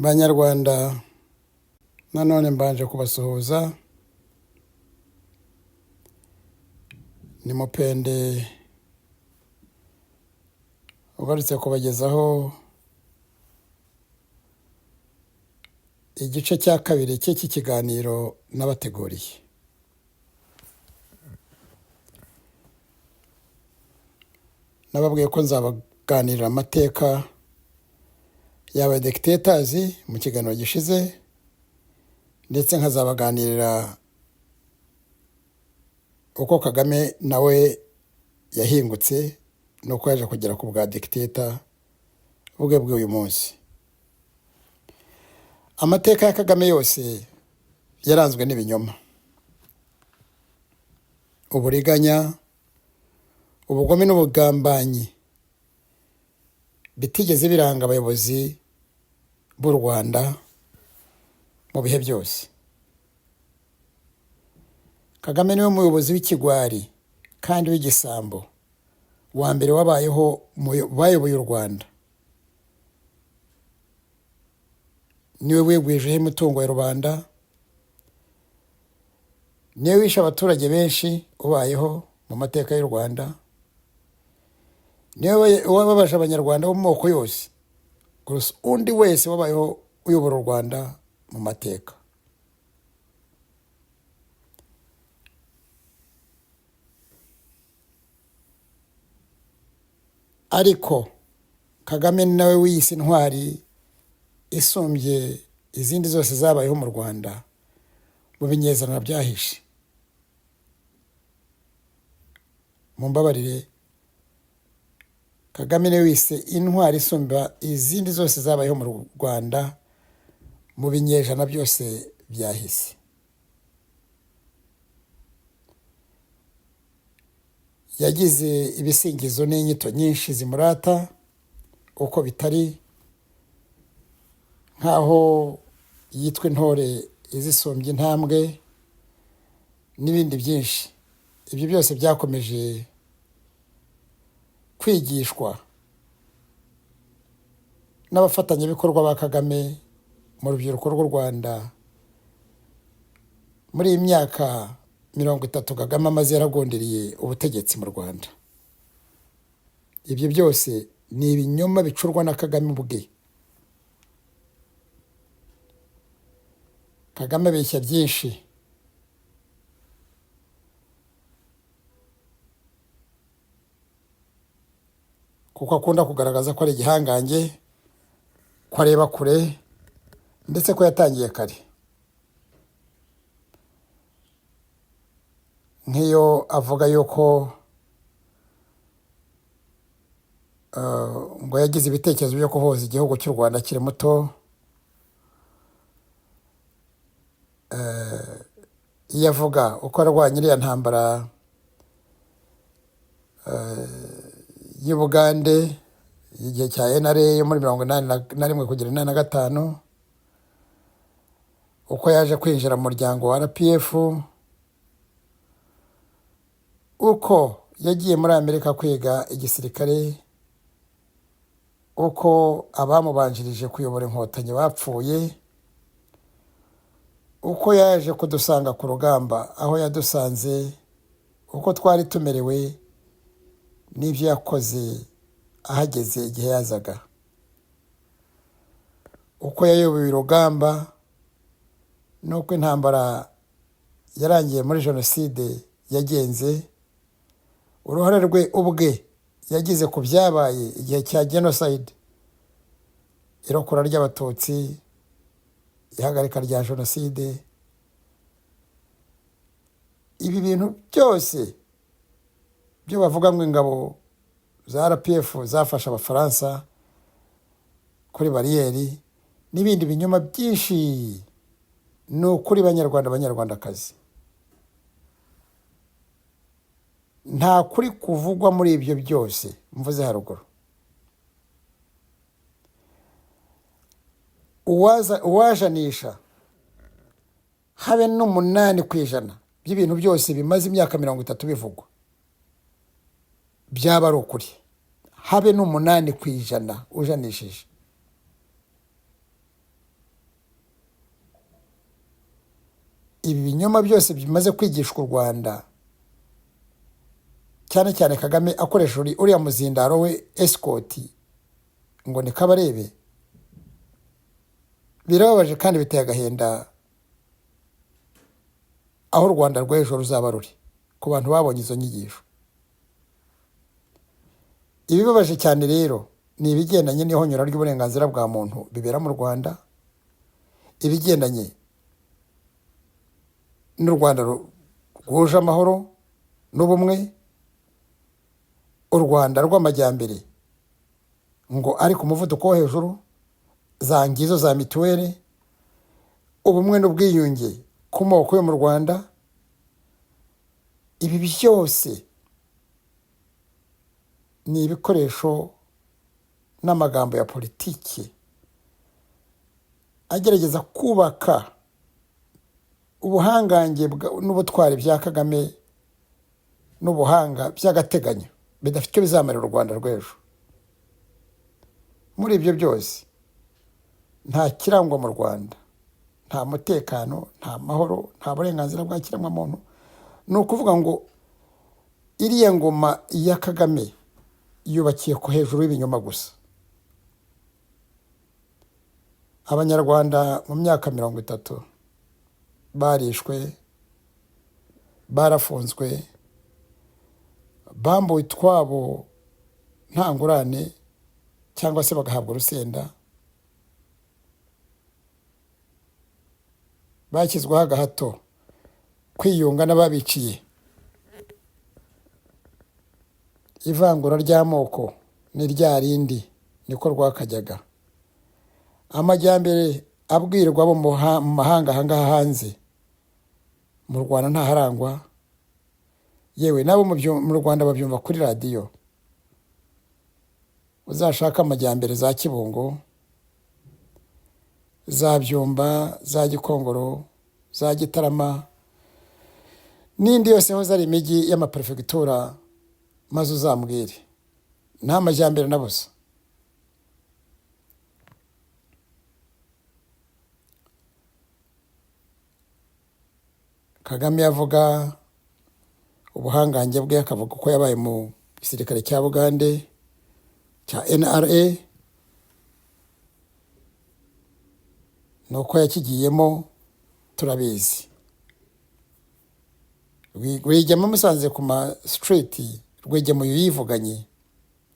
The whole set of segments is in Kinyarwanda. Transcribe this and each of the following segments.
Banyarwanda, nanone mbanje kubasuhuza. Nimupende ugarutse kubagezaho igice cya kabiri cy'iki kiganiro nabateguriye. Nababwiye ko nzabaganirira amateka y'aba dictators mu kiganiro gishize, ndetse nkazabaganirira uko Kagame nawe yahingutse nuko yaje kugera ku bwa dictator bwe bw'uyu munsi. Amateka ya Kagame yose yaranzwe n'ibinyoma, uburiganya, ubugome n'ubugambanyi bitigeze biranga abayobozi b'u Rwanda mu bihe byose. Kagame niwe muyobozi w'ikigwari kandi w'igisambo wa mbere wabayeho bayoboye u Rwanda. Niwe wegwijeho imitungo ya rubanda, niwe wishe abaturage benshi ubayeho mu mateka y'u Rwanda, niwe wababaje abanyarwanda bo mu moko yose kurusha undi wese wabayeho uyobora u Rwanda mu mateka. Ariko Kagame nawe wiyise intwari isumbye izindi zose zabayeho mu Rwanda mu binyejana byahishe. Mumbabarire, Kagame niwe wise intwari isumba izindi zose zabayeho mu Rwanda mu binyejana byose byahise. Yagize ibisingizo n'inyito nyinshi zimurata uko bitari, nk'aho yitwa intore izisumbye intambwe n'ibindi byinshi. Ibyo byose byakomeje kwigishwa n'abafatanyabikorwa ba Kagame mu rubyiruko rw'u Rwanda muri iyi myaka 30 Kagame amaze yaragonderiye ubutegetsi mu Rwanda. Ibyo byose ni ibinyoma bicurwa na Kagame ubwe. Kagame abeshya byinshi, kuko akunda kugaragaza ko ari igihangange, ko areba kure, ndetse ko yatangiye kare. Nk'iyo avuga yuko ngo yagize ibitekerezo byo kuboza igihugu cy'u Rwanda kiri muto, iyo avuga uko arwanya iriya ntambara y'i Bugande igihe cya NRA yo muri 1981 kugera 1985, uko yaje kwinjira mu muryango wa RPF, uko yagiye muri Amerika kwiga igisirikare, uko abamubanjirije kuyobora inkotanyi bapfuye, uko yaje kudusanga ku rugamba aho yadusanze, uko twari tumerewe, n'ibyo yakoze ahageze igihe yazaga, uko yayoboye urugamba, n'uko intambara yarangiye muri jenoside yagenze, uruhare rwe ubwe yagize ku byabaye igihe cya genocide, irokora ry'abatutsi, ihagarika rya jenoside. Ibi bintu byose byo bavuga ngo ingabo za RPF zafashe abafaransa kuri bariyeri n'ibindi binyoma byinshi, ni ukuri banyarwandakazi. Nta kuri kuvugwa muri ibyo byose mvuze haruguru. Uwajanisha habe n'8% by'ibintu byose bimaze imyaka 30 bivugwa byaba ari ukuri, habe n'8% ujanishije. ibi binyoma byose bimaze kwigishwa u Rwanda, cyane cyane Kagame akoresha uriya muzindaro we esikoti ngo ni Kabarebe, birababaje kandi biteye agahinda aho u Rwanda rw'ejo ruzaba ruri ku bantu babonye izo nyigisho. Ibibabaje cyane rero ni ibigendanye n'ihonyora ry'uburenganzira bwa muntu bibera mu Rwanda, ibigendanye n'u Rwanda rwuje amahoro n'ubumwe, u Rwanda rw'amajyambere ngo ari ku muvuduko wo hejuru, za ngizo za mituweli, ubumwe n'ubwiyunge ku moko yo mu Rwanda. Ibi byose ni ibikoresho n'amagambo ya politiki agerageza kubaka ubuhangange n'ubutwari bya Kagame n'ubuhanga by'agateganyo bidafite icyo bizamarira u Rwanda rw'ejo. Muri ibyo byose nta kirangwa mu Rwanda, nta mutekano, nta mahoro, nta burenganzira bwa kiremwamuntu. Ni ukuvuga ngo iriya ngoma ya Kagame yubakiye ku hejuru y'ibinyoma gusa. Abanyarwanda mu myaka 30 barishwe, barafunzwe, bambuwe utwabo nta ngurane cyangwa se bagahabwa urusenda, bashyizweho agahato kwiyunga n'ababiciye. Ivangura ry'amoko ni rya rindi niko rwakajyaga. Amajyambere abwirwa abo mu mahanga ahangaha hanze, mu Rwanda ntaharangwa. Yewe nabo mu Rwanda babyumva kuri radiyo. Uzashaka amajyambere za Kibungo, za Byumba, za Gikongoro, za Gitarama n'indi yose ho zari imijyi y'amaperefegitura, maze uzambwire nta majyambere na busa. Kagame yavuga ubuhangange bwe, akavuga ko yabaye mu gisirikare cya Bugande cya NRA, nuko yakigiyemo turabizi. Rwigema musanze ku ma street, Rwigema yivuganye,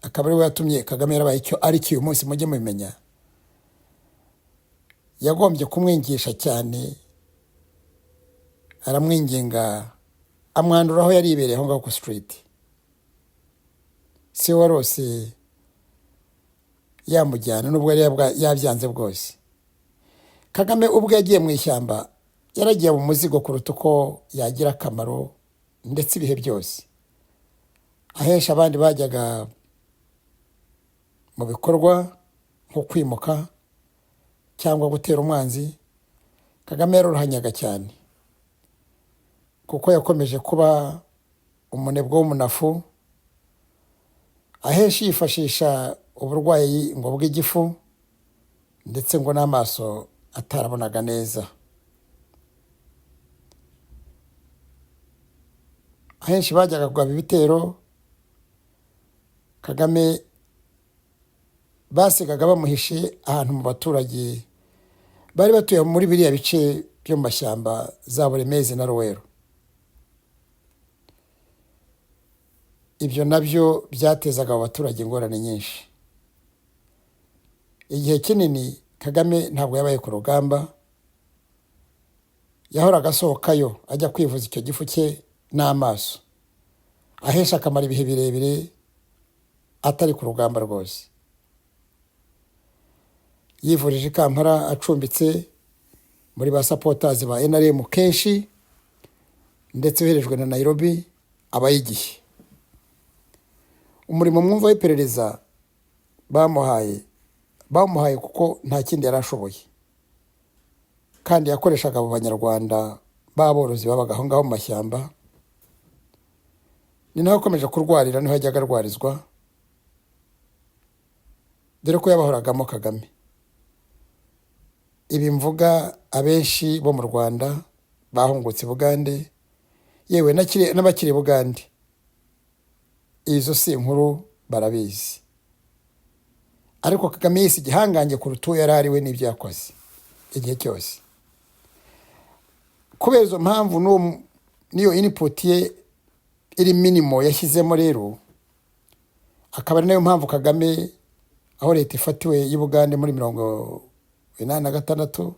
akaba ari we yatumye Kagame yarabaye icyo ari cyo uyu munsi mujye mubimenya. Yagombye kumwingisha cyane, aramwinginga, amwandura aho yari ibereye aho ngaho ku street. Si warose yamujyana nubwo yari yabyanze bwose. Kagame ubwo yagiye mu ishyamba yaragiye mu muzigo kuruta uko yagira akamaro, ndetse ibihe byose ahesha abandi bajyaga mu bikorwa nko kwimuka cyangwa gutera umwanzi. Kagame yaruhanyaga cyane kuko yakomeje kuba umunebwe w'umunafu, ahesha yifashisha uburwayi ngo bw'igifu, ndetse ngo n'amaso atarabonaga neza. Ahenshi bajyaga kugaba ibitero, Kagame basigaga bamuhishe ahantu mu baturage bari batuye muri biriya bice byo mu mashyamba za Buremezi na Rowero. Ibyo nabyo byatezaga abaturage ingorane nyinshi. Igihe kinini Kagame ntabwo yabaye ku rugamba, yahoraga asohokayo ajya kwivuza icyo gifu cye n'amaso, ahesha akamara ibihe birebire atari ku rugamba rwose. Yivurije i Kampala acumbitse muri ba supporters ba NRM kenshi, ndetse yoherejwe na Nairobi abayigihe. Umurimo mwumva w'iperereza bamuhaye kuko nta kindi yari ashoboye, kandi yakoreshaga abo banyarwanda b'aborozi babaga aho ngaho mu mashyamba. Ni naho akomeje kurwarira, niho yajyaga arwarizwa, dore ko yabahoragamo Kagame. Ibi mvuga abenshi bo mu Rwanda bahungutse Bugande, yewe n'abakiri Bugande, izo si inkuru barabizi. Ariko Kagame yise igihangange kuruta uwo yari ari we n'ibyo yakoze igihe cyose. Kubera izo mpamvu niyo input ye iri minimo yashyizemo rero, akaba ari nayo mpamvu Kagame aho leta ifatiwe y'i Bugande muri 1986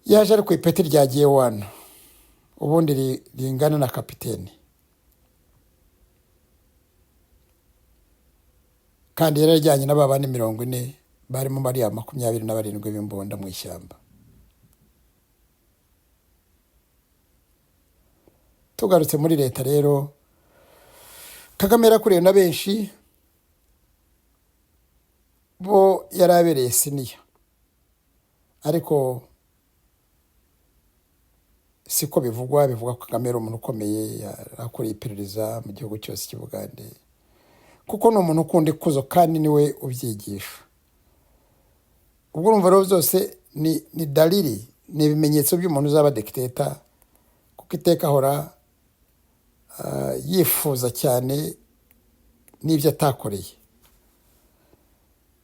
yaje ari ku ipeti rya G1, ubundi ringana na kapiteni, kandi yarajyanye n'ababandi 40 barimo Mariya 27 b'imbunda mu ishyamba. Tugarutse muri leta rero, Kagame yarakuriye na benshi bo yarabereye siniya, ariko siko bivugwa ko Kagame ari umuntu ukomeye yakuriye iperereza mu gihugu cyose cy'i Bugande, kuko ni umuntu ukunda ikuzo kandi niwe ubyigisha. Ubwo urumva rero byose ni dalili, ni ibimenyetso by'umuntu uzaba dictator, kuko iteka ahora yifuza cyane n'ibyo atakoreye.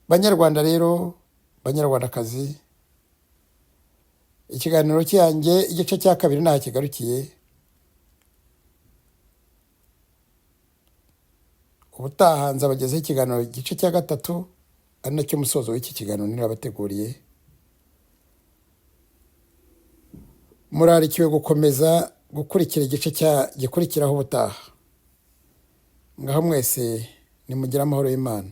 Banyarwanda rero, banyarwandakazi, ikiganiro cyanjye igice cya 2 ntaho kigarukiye. Ubutaha nzabagezaho ikiganiro igice cya 3, ari nacyo musozo w'iki kiganiro nirabateguriye. Murarikiwe gukomeza gukurikira igice gikurikiraho ubutaha. Ngaho mwese nimugira amahoro y'Imana.